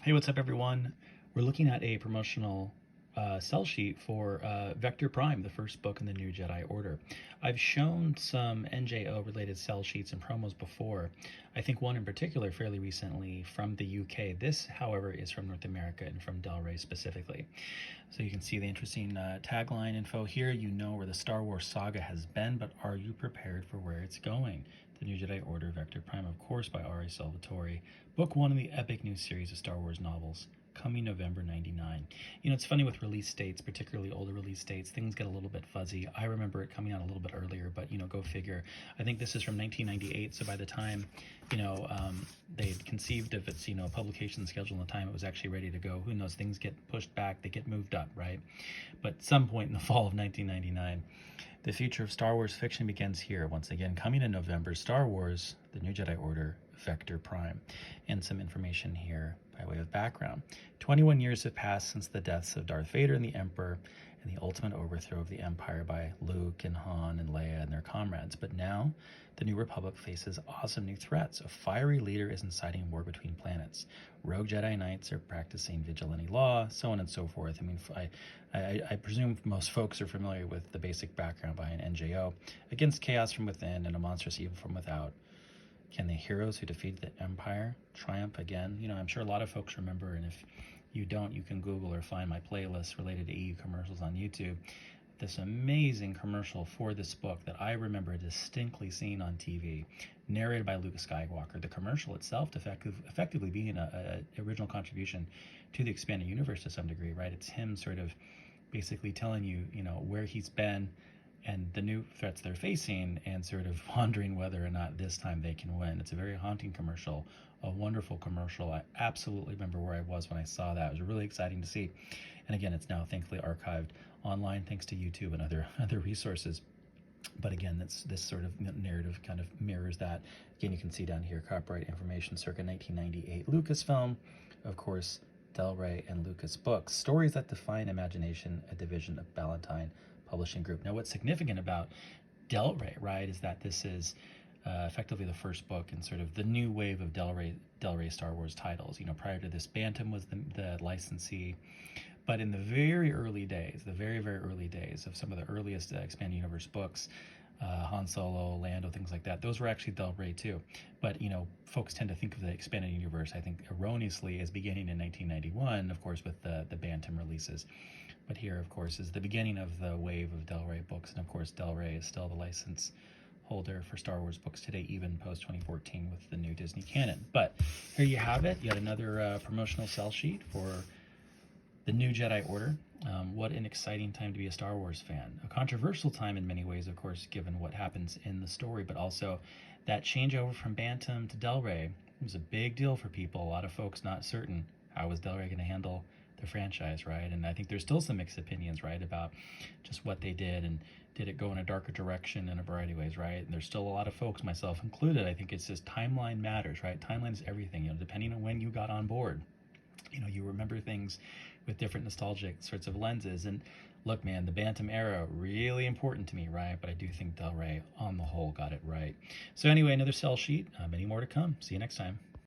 Hey, what's up, everyone? We're looking at a promotional sell sheet for Vector Prime, the first book in the new Jedi Order. I've shown some NJO related sell sheets and promos before. I think one in particular fairly recently from the UK. This, however, is from North America and from Del Rey specifically. So you can see the interesting tagline info here. You know where the Star Wars saga has been, but are you prepared for where it's going? The New Jedi Order, Vector Prime, of course, by R.A. Salvatore. Book one in the epic new series of Star Wars novels, coming November 99. You know, it's funny with release dates, particularly older release dates, things get a little bit fuzzy. I remember it coming out a little bit earlier, but, you know, go figure. I think this is from 1998, so by the time, you know, they had conceived of its, you know, publication schedule and the time it was actually ready to go, who knows, things get pushed back, they get moved up, right? But at some point in the fall of 1999, the future of Star Wars fiction begins here. Once again, coming in November, Star Wars, The New Jedi Order, Vector Prime. And some information here by way of background. 21 years have passed since the deaths of Darth Vader and the Emperor and the ultimate overthrow of the Empire by Luke and Han and Leia and their comrades. But now, the New Republic faces awesome new threats. A fiery leader is inciting war between planets. Rogue Jedi Knights are practicing vigilante law, so on and so forth. I mean, I presume most folks are familiar with the basic background behind NJO. Against chaos from within and a monstrous evil from without, can the heroes who defeated the Empire triumph again? You know, I'm sure a lot of folks remember, and if you don't, you can Google or find my playlist related to EU commercials on YouTube. This amazing commercial for this book that I remember distinctly seeing on TV, narrated by Luke Skywalker. The commercial itself effectively being a original contribution to the expanded universe to some degree, right? It's him sort of basically telling you, you know, where he's been and the new threats they're facing, and sort of pondering whether or not this time they can win. It's a very haunting commercial, a wonderful commercial. I absolutely remember where I was when I saw that. It was really exciting to see. And again, it's now thankfully archived online thanks to YouTube and other resources. But again, this sort of narrative kind of mirrors that. Again, you can see down here, copyright information, circa 1998. Lucasfilm, of course, Del Rey and Lucas Books. Stories that define imagination, a division of Ballantine Publishing Group. Now, what's significant about Del Rey, right, is that this is effectively the first book in sort of the new wave of Del Rey Star Wars titles. You know, prior to this, Bantam was the licensee, but in the very early days, very early days of some of the earliest expanded universe books, Han Solo, Lando, things like that, those were actually Del Rey too. But, you know, folks tend to think of the expanded universe, I think erroneously, as beginning in 1991, of course, with the Bantam releases. But here, of course, is the beginning of the wave of Del Rey books. And of course, Del Rey is still the license holder for Star Wars books today, even post 2014 with the new Disney canon. But here you have it, yet another promotional sell sheet for the new Jedi Order. What an exciting time to be a Star Wars fan. A controversial time in many ways, of course, given what happens in the story, but also that changeover from Bantam to Del Rey was a big deal for people. A lot of folks not certain how was Del Rey going to handle the franchise, right? And I think there's still some mixed opinions, right, about just what they did, and did it go in a darker direction in a variety of ways, right? And there's still a lot of folks, myself included, I think it's just timeline matters, right? Timeline is everything, you know, depending on when you got on board. You know, you remember things with different nostalgic sorts of lenses. And look, man, the Bantam era, really important to me, right? But I do think Del Rey, on the whole, got it right. So anyway, another sell sheet, many more to come. See you next time.